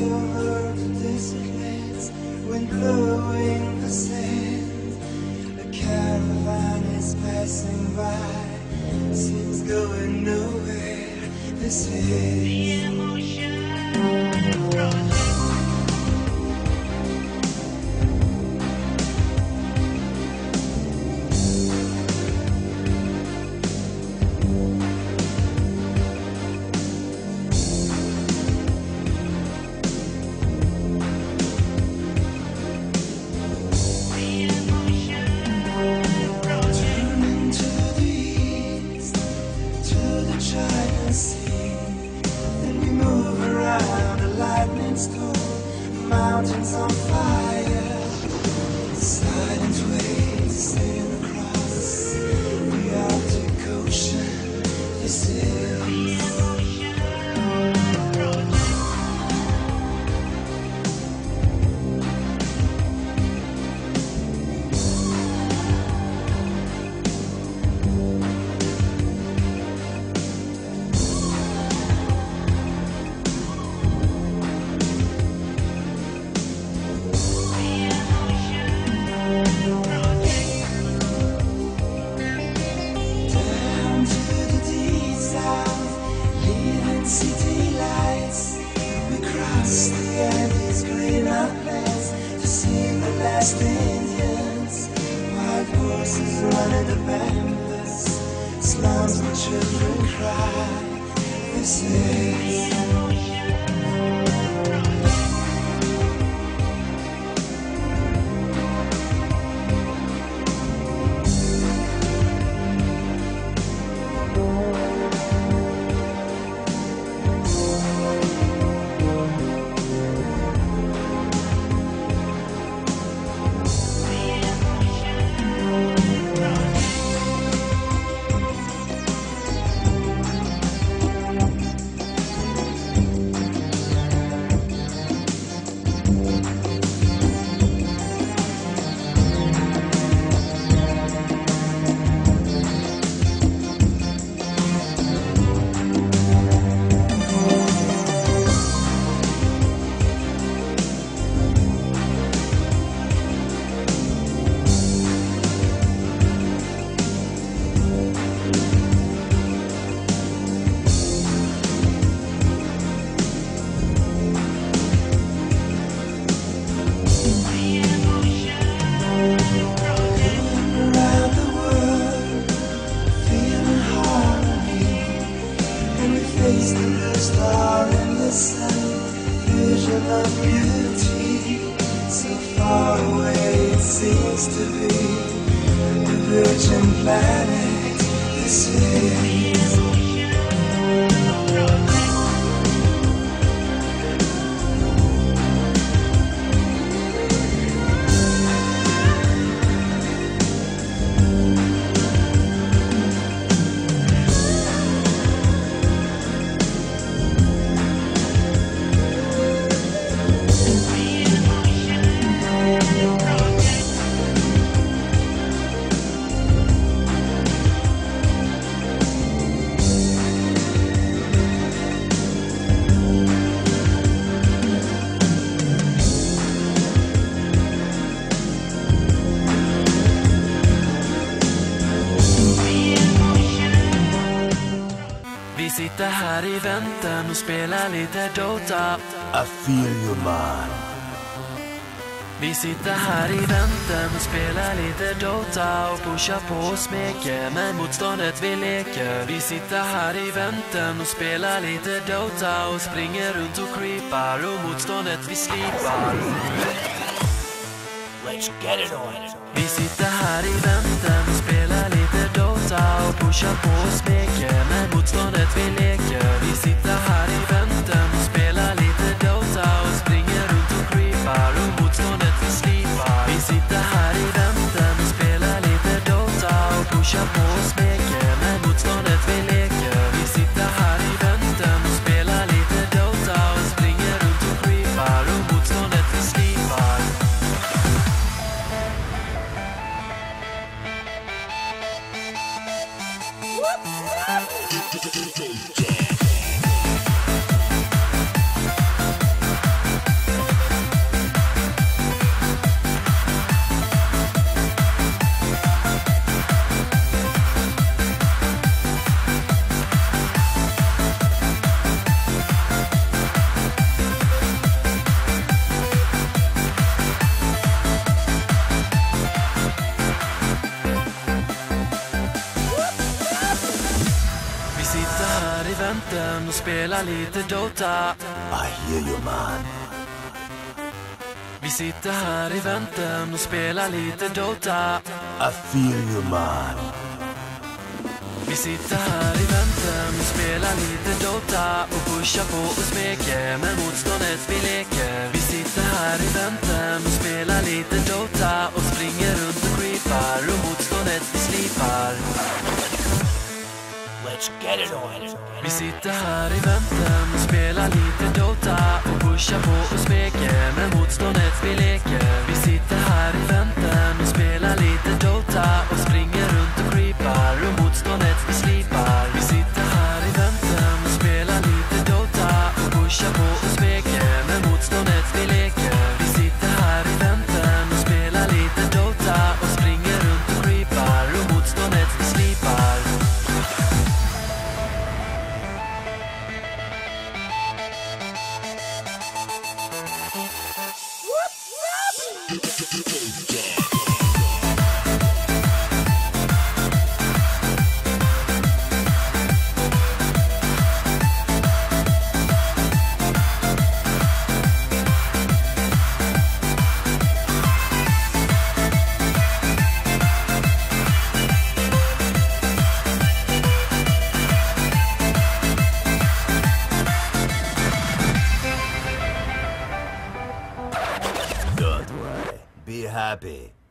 over the desert lands, wind blowing the sand. A caravan is passing by, seems going nowhere. This is the Emotion Project. Mountains on fire, silent waves sailing across the Arctic Ocean. This is the Emotion Project. Indians, wild horses running the pampas, slums and children cry. This is the Emotion Project. The star in the sun, vision of beauty, so far away it seems to be the virgin planet. This is the Emotion Project. Vi sitter här i väntan och spelar lite Dota. I feel you man. Vi sitter här i väntan och spelar lite Dota och pushar på och smeker med motståndet vi leker. Vi sitter här i väntan och spelar lite Dota och springer runt och creepar och motståndet vi slipar. Let's get it on. Vi sitter här i väntan och spelar lite Dota och pushar på och smeker med motståndet vi leker. Vi sitter här i väntan och spelar lite Dota och springer runt och creepar och motståndet vi slipar. Vi sitter här i väntan och spelar lite Dota och pushar på och smeker med motståndet vi leker. Vi sitter här i väntan och spelar lite Dota och springer runt och creepar och motståndet vi slipar. DJ Jam. spelar lite Dota. I hear you man. Vi sitter här i vänten och spelar lite Dota. I feel you man. Vi sitter här i vänten och spelar lite Dota och pushar på och smeker med motståndet vi leker. Vi sitter här i vänten och spelar lite Dota och springer runt och creepar och motståndet vi slipar. Let's get it on. Vi sitter här i vänten och spelar lite Dota och pushar på och smeker med motståndet vi leker. Vi sitter här i vänten och spelar lite Dota och springer runt och creepar och motståndet vi slipar. Vi sitter här i vänten och spelar lite Dota och pushar på och smeker med motståndet vi leker. Vi sitter här i vänten och spelar lite Dota och springer runt och creepar och motståndet vi slipar. Don't worry. Be happy.